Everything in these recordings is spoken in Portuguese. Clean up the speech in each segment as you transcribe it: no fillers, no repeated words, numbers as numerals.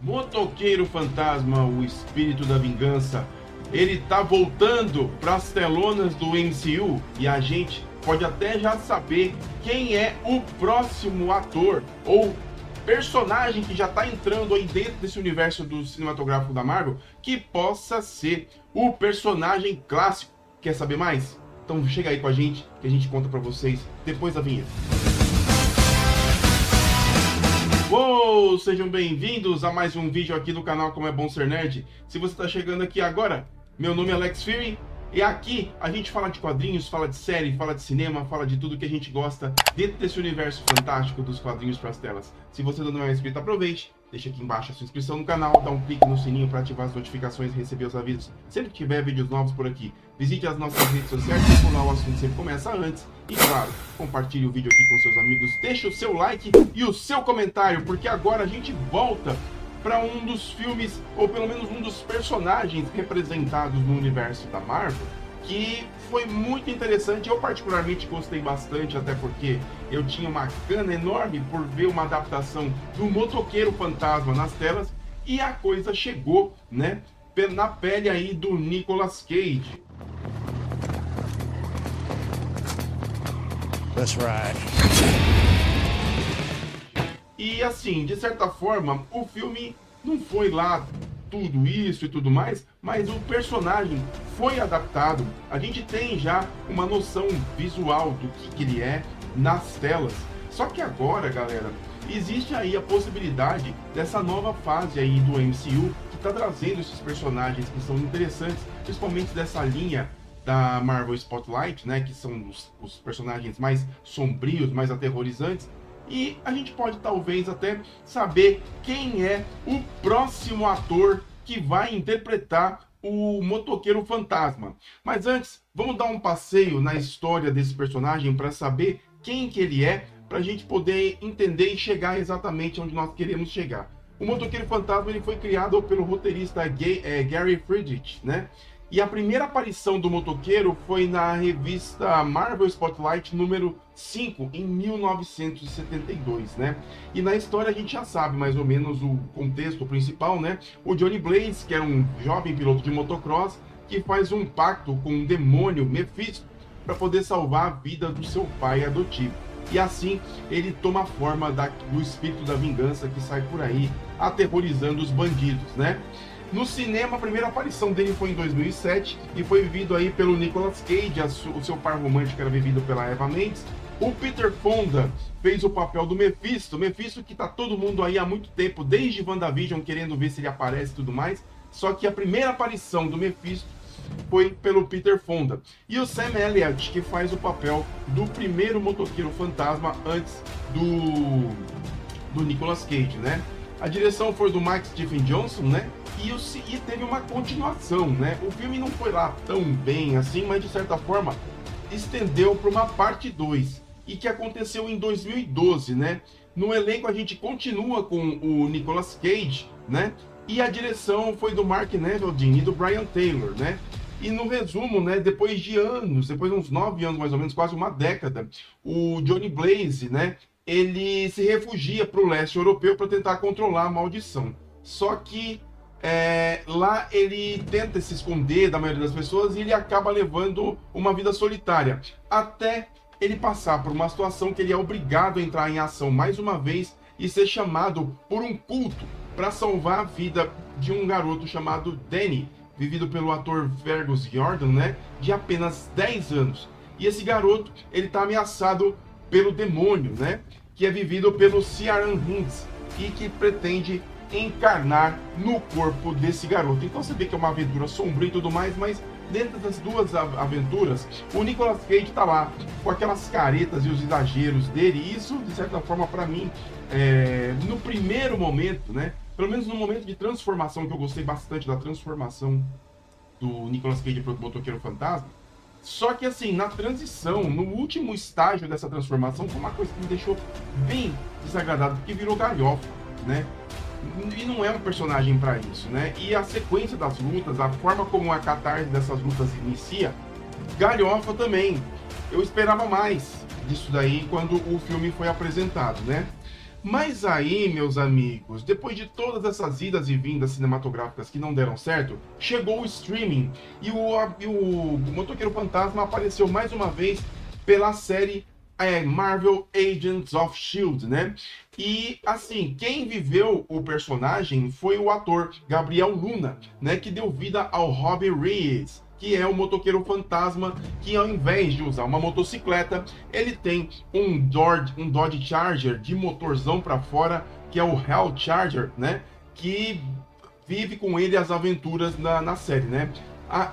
Motoqueiro Fantasma, o espírito da vingança, ele tá voltando para as telonas do MCU e a gente pode até já saber quem é o próximo ator ou personagem que já tá entrando aí dentro desse universo do cinematográfico da Marvel que possa ser o personagem clássico. Quer saber mais? Então chega aí com a gente que a gente conta para vocês depois da vinheta. Uou, sejam bem-vindos a mais um vídeo aqui do canal Como é Bom Ser Nerd. Se você está chegando aqui agora, meu nome é Alex Fury e aqui a gente fala de quadrinhos, fala de série, fala de cinema, fala de tudo que a gente gosta dentro desse universo fantástico dos quadrinhos para as telas. Se você ainda não é inscrito, aproveite, deixa aqui embaixo a sua inscrição no canal, dá um clique no sininho para ativar as notificações e receber os avisos sempre que tiver vídeos novos por aqui. Visite as nossas redes sociais, que por lá o assunto sempre começa antes. E claro, compartilhe o vídeo aqui com seus amigos, deixe o seu like e o seu comentário, porque agora a gente volta para um dos filmes, ou pelo menos um dos personagens representados no universo da Marvel, que foi muito interessante. Eu particularmente gostei bastante, até porque eu tinha uma gana enorme por ver uma adaptação do Motoqueiro Fantasma nas telas, e a coisa chegou, né, na pele aí do Nicolas Cage. That's right. E assim, de certa forma, o filme não foi lá tudo isso e tudo mais, mas o personagem foi adaptado. A gente tem já uma noção visual do que ele é nas telas. Só que agora, galera, existe aí a possibilidade dessa nova fase aí do MCU, que está trazendo esses personagens que são interessantes, principalmente dessa linha da Marvel Spotlight, né, que são os personagens mais sombrios, mais aterrorizantes. E a gente pode talvez até saber quem é o próximo ator que vai interpretar o Motoqueiro Fantasma. Mas antes, vamos dar um passeio na história desse personagem para saber quem que ele é, para a gente poder entender e chegar exatamente onde nós queremos chegar. O Motoqueiro Fantasma ele foi criado pelo roteirista Gary Friedrich, né? E a primeira aparição do motoqueiro foi na revista Marvel Spotlight número 5, em 1972, né? E na história a gente já sabe mais ou menos o contexto principal, né? O Johnny Blaze, que era um jovem piloto de motocross, que faz um pacto com o demônio Mephisto para poder salvar a vida do seu pai adotivo. E assim ele toma a forma do espírito da vingança que sai por aí aterrorizando os bandidos, né? No cinema, a primeira aparição dele foi em 2007 e foi vivido aí pelo Nicolas Cage, o seu par romântico era vivido pela Eva Mendes. O Peter Fonda fez o papel do Mephisto que tá todo mundo aí há muito tempo, desde WandaVision, querendo ver se ele aparece e tudo mais. Só que a primeira aparição do Mephisto foi pelo Peter Fonda. E o Sam Elliott, que faz o papel do primeiro motoqueiro fantasma antes do Nicolas Cage, né? A direção foi do Mike Stephen Johnson, né? E teve uma continuação, né? O filme não foi lá tão bem assim, mas de certa forma estendeu para uma parte 2, e que aconteceu em 2012, né? No elenco a gente continua com o Nicolas Cage, né? E a direção foi do Mark Neveldine e do Brian Taylor, né? E no resumo, né, depois de anos, depois de uns 9 anos mais ou menos, quase uma década, o Johnny Blaze, né, ele se refugia para o leste europeu para tentar controlar a maldição. Só que lá ele tenta se esconder da maioria das pessoas e ele acaba levando uma vida solitária, até ele passar por uma situação que ele é obrigado a entrar em ação mais uma vez e ser chamado por um culto para salvar a vida de um garoto chamado Danny, vivido pelo ator Fergus Jordan, né, de apenas 10 anos. E esse garoto, ele está ameaçado pelo demônio, né, que é vivido pelo Ciaran Hinds e que pretende encarnar no corpo desse garoto. Então você vê que é uma aventura sombria e tudo mais, mas dentro das duas aventuras, o Nicolas Cage está lá com aquelas caretas e os exageros dele, e isso, de certa forma, para mim, no primeiro momento, né, pelo menos no momento de transformação, que eu gostei bastante da transformação do Nicolas Cage para o Motoqueiro Fantasma. Só que assim, na transição, no último estágio dessa transformação, foi uma coisa que me deixou bem desagradável, porque virou galhofa, né? E não é um personagem para isso, né? E a sequência das lutas, a forma como a catarse dessas lutas inicia, galhofa também. Eu esperava mais disso daí quando o filme foi apresentado, né? Mas aí, meus amigos, depois de todas essas idas e vindas cinematográficas que não deram certo, chegou o streaming e o Motoqueiro Fantasma apareceu mais uma vez pela série Marvel Agents of S.H.I.E.L.D., né? E, assim, quem viveu o personagem foi o ator Gabriel Luna, né? Que deu vida ao Robbie Reyes, que é o motoqueiro fantasma, que ao invés de usar uma motocicleta, ele tem um Dodge Charger de motorzão para fora, que é o Hell Charger, né? Que vive com ele as aventuras na série, né?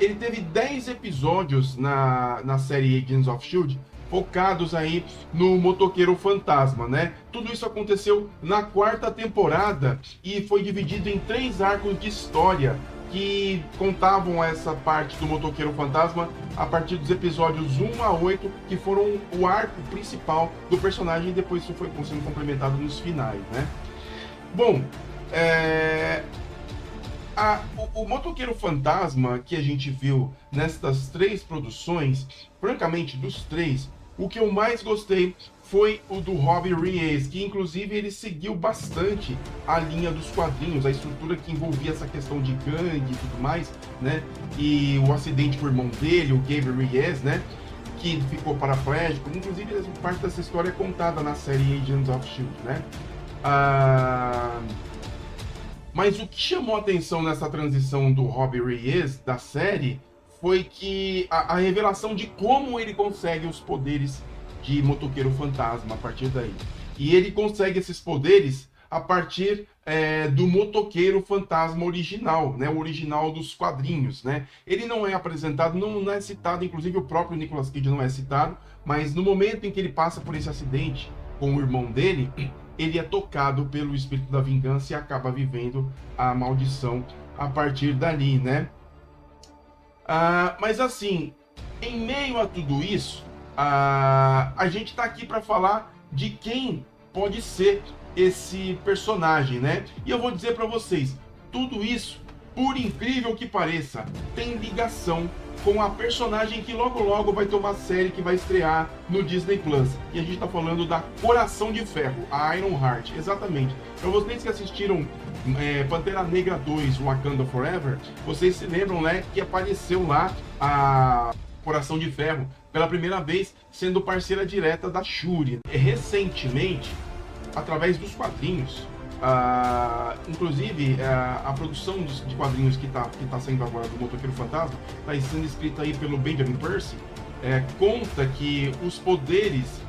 Ele teve 10 episódios na série Agents of S.H.I.E.L.D., focados aí no motoqueiro fantasma, né? Tudo isso aconteceu na 4ª temporada e foi dividido em 3 arcos de história que contavam essa parte do motoqueiro fantasma a partir dos episódios 1 a 8, que foram o arco principal do personagem, e depois isso foi sendo complementado nos finais, né? Bom, o motoqueiro fantasma que a gente viu nestas 3 produções, francamente, dos 3, o que eu mais gostei foi o do Robbie Reyes, que inclusive ele seguiu bastante a linha dos quadrinhos, a estrutura que envolvia essa questão de gangue e tudo mais, né? E o acidente com o irmão dele, o Gabriel Reyes, né? Que ficou paraplégico. Inclusive, parte dessa história é contada na série Agents of S.H.I.E.L.D., né? Mas o que chamou a atenção nessa transição do Robbie Reyes da série foi que a revelação de como ele consegue os poderes de motoqueiro fantasma a partir daí. E ele consegue esses poderes a partir do motoqueiro fantasma original, né? O original dos quadrinhos, né? Ele não é apresentado, não é citado, inclusive o próprio Nicolas Cage não é citado, mas no momento em que ele passa por esse acidente com o irmão dele, ele é tocado pelo espírito da vingança e acaba vivendo a maldição a partir dali, né? Mas assim, em meio a tudo isso, a gente tá aqui para falar de quem pode ser esse personagem, né? E eu vou dizer para vocês, tudo isso, por incrível que pareça, tem ligação com a personagem que logo logo vai ter uma série que vai estrear no Disney Plus. E a gente tá falando da Coração de Ferro, a Iron Heart, exatamente. Para vocês que assistiram Pantera Negra 2, Wakanda Forever, vocês se lembram, né, que apareceu lá a Coração de Ferro pela primeira vez, sendo parceira direta da Shuri. Recentemente, através dos quadrinhos, inclusive a produção de quadrinhos que tá saindo agora do Motoqueiro Fantasma, está sendo escrita aí pelo Benjamin Percy, conta que os poderes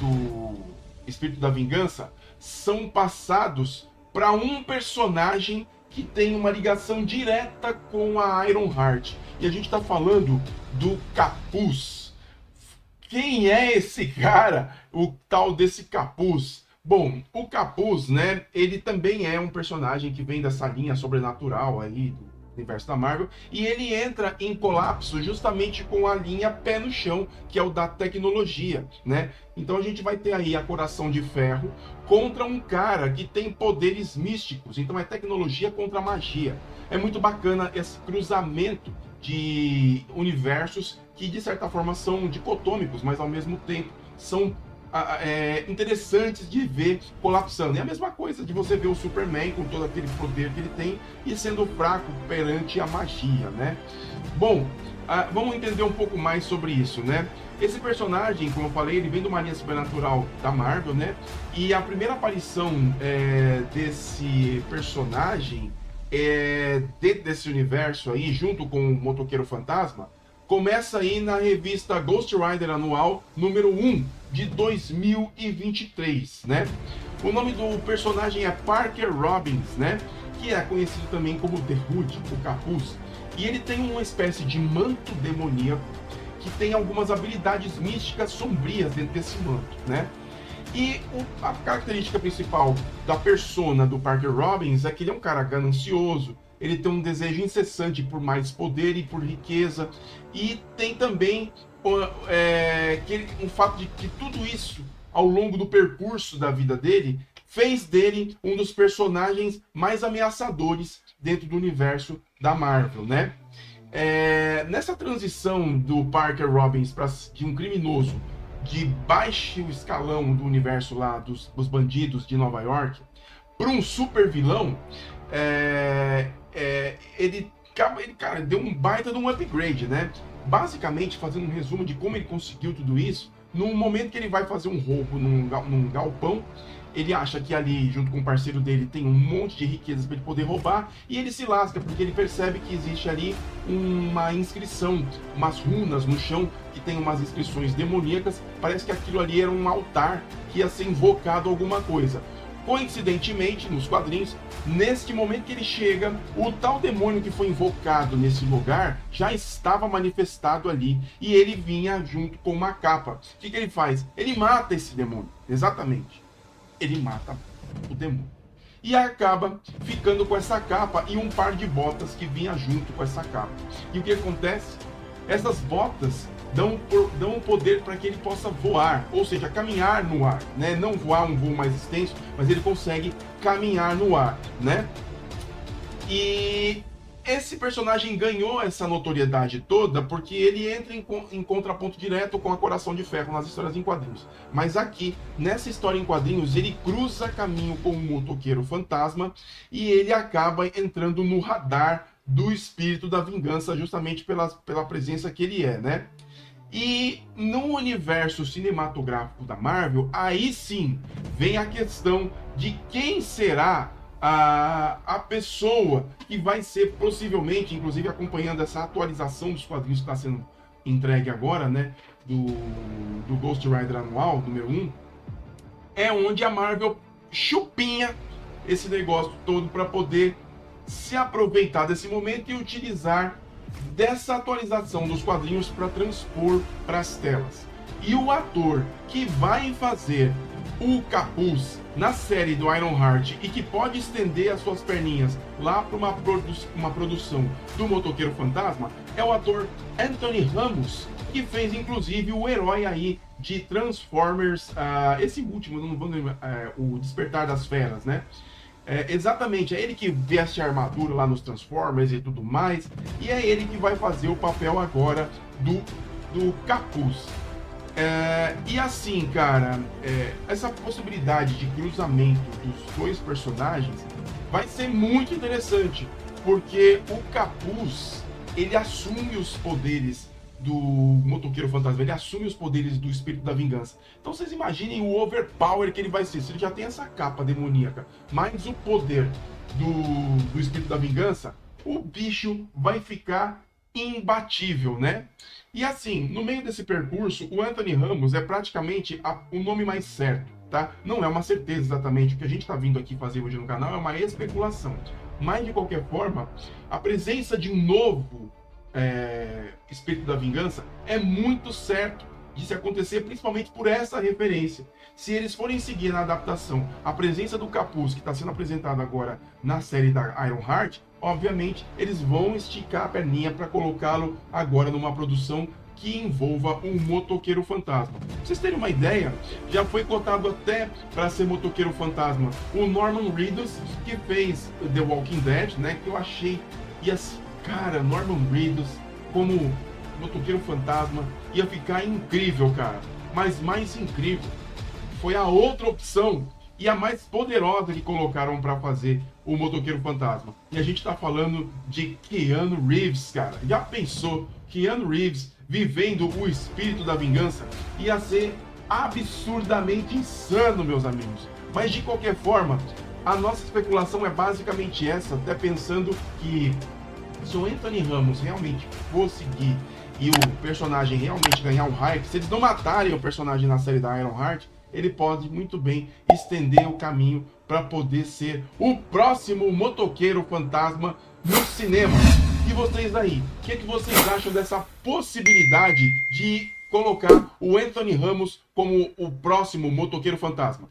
do Espírito da Vingança são passados para um personagem que tem uma ligação direta com a Iron Heart. E a gente está falando do Capuz. Quem é esse cara, o tal desse Capuz? Bom, o Capuz, né, ele também é um personagem que vem dessa linha sobrenatural aí do universo da Marvel, e ele entra em colapso justamente com a linha pé no chão, que é o da tecnologia, né? Então a gente vai ter aí a Coração de Ferro contra um cara que tem poderes místicos, então é tecnologia contra magia. É muito bacana esse cruzamento de universos que de certa forma são dicotômicos, mas ao mesmo tempo são interessantes de ver colapsando. É a mesma coisa de você ver o Superman com todo aquele poder que ele tem e sendo fraco perante a magia, né? Bom, vamos entender um pouco mais sobre isso, né? Esse personagem, como eu falei, ele vem de uma linha sobrenatural da Marvel, né? E a primeira aparição desse personagem dentro desse universo aí, junto com o Motoqueiro Fantasma, começa aí na revista Ghost Rider Anual número 1 de 2023, né? O nome do personagem é Parker Robbins, né? Que é conhecido também como The Hood, o Capuz. E ele tem uma espécie de manto demoníaco que tem algumas habilidades místicas sombrias dentro desse manto, né? E a característica principal da persona do Parker Robbins é que ele é um cara ganancioso, ele tem um desejo incessante por mais poder e por riqueza, e tem também um fato de que tudo isso, ao longo do percurso da vida dele, fez dele um dos personagens mais ameaçadores dentro do universo da Marvel, né? Nessa transição do Parker Robbins de um criminoso de baixo escalão do universo lá dos bandidos de Nova York para um super vilão, ele, cara, deu um baita de um upgrade, né? Basicamente, fazendo um resumo de como ele conseguiu tudo isso, no momento que ele vai fazer um roubo num galpão, ele acha que ali, junto com o parceiro dele, tem um monte de riquezas para ele poder roubar, e ele se lasca, porque ele percebe que existe ali uma inscrição, umas runas no chão, que tem umas inscrições demoníacas. Parece que aquilo ali era um altar que ia ser invocado alguma coisa. Coincidentemente, nos quadrinhos, neste momento que ele chega, o tal demônio que foi invocado nesse lugar já estava manifestado ali, e ele vinha junto com uma capa. O que ele faz? Ele mata esse demônio, exatamente. Ele mata o demônio. E acaba ficando com essa capa e um par de botas que vinha junto com essa capa. E o que acontece? Essas botas dão um poder para que ele possa voar, ou seja, caminhar no ar, né? Não voar um voo mais extenso, mas ele consegue caminhar no ar, né? E esse personagem ganhou essa notoriedade toda porque ele entra em contraponto direto com a Coração de Ferro nas histórias em quadrinhos. Mas aqui, nessa história em quadrinhos, ele cruza caminho com o motoqueiro fantasma e ele acaba entrando no radar do espírito da vingança, justamente pela presença que ele é, né? E no universo cinematográfico da Marvel, aí sim vem a questão de quem será a pessoa que vai ser possivelmente, inclusive acompanhando essa atualização dos quadrinhos que está sendo entregue agora, né, do Ghost Rider anual, número 1, é onde a Marvel chupinha esse negócio todo para poder se aproveitar desse momento e utilizar dessa atualização dos quadrinhos para transpor para as telas. E o ator que vai fazer o Capuz na série do Ironheart e que pode estender as suas perninhas lá para uma produção do Motoqueiro Fantasma é o ator Anthony Ramos, que fez inclusive o herói aí de Transformers, esse último, não vou lembrar, o Despertar das Feras, né? Exatamente, é ele que veste a armadura lá nos Transformers e tudo mais, e é ele que vai fazer o papel agora do Capuz. E assim, cara, essa possibilidade de cruzamento dos dois personagens vai ser muito interessante, porque o Capuz, ele assume os poderes do Motoqueiro Fantasma, ele assume os poderes do Espírito da Vingança. Então vocês imaginem o overpower que ele vai ser, se ele já tem essa capa demoníaca, mais o poder do Espírito da Vingança, o bicho vai ficar imbatível, né? E assim, no meio desse percurso, o Anthony Ramos é praticamente o nome mais certo, tá? Não é uma certeza exatamente. O que a gente está vindo aqui fazer hoje no canal é uma especulação. Mas, de qualquer forma, a presença de um novo Espírito da Vingança é muito certo de se acontecer, principalmente por essa referência. Se eles forem seguir na adaptação a presença do Capuz, que está sendo apresentado agora na série da Ironheart, obviamente eles vão esticar a perninha para colocá-lo agora numa produção que envolva um Motoqueiro Fantasma. Pra vocês terem uma ideia, já foi cotado até para ser Motoqueiro Fantasma o Norman Reedus, que fez The Walking Dead, né? Que eu achei, e assim, cara, Norman Reedus como Motoqueiro Fantasma ia ficar incrível, cara. Mas mais incrível foi a outra opção e a mais poderosa que colocaram para fazer o Motoqueiro Fantasma. E a gente tá falando de Keanu Reeves, cara. Já pensou? Keanu Reeves vivendo o Espírito da Vingança ia ser absurdamente insano, meus amigos. Mas de qualquer forma, a nossa especulação é basicamente essa, até pensando que se o Anthony Ramos realmente conseguir e o personagem realmente ganhar um hype, se eles não matarem o personagem na série da Ironheart, ele pode muito bem estender o caminho para poder ser o próximo Motoqueiro Fantasma no cinema. E vocês aí, o que vocês acham dessa possibilidade de colocar o Anthony Ramos como o próximo Motoqueiro Fantasma?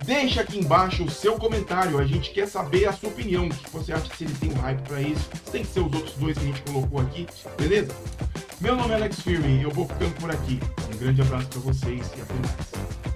Deixa aqui embaixo o seu comentário, a gente quer saber a sua opinião. O que você acha, se eles têm um hype para isso? Tem que ser os outros dois que a gente colocou aqui, beleza? Meu nome é Alex Firme e eu vou ficando por aqui. Um grande abraço para vocês e até mais.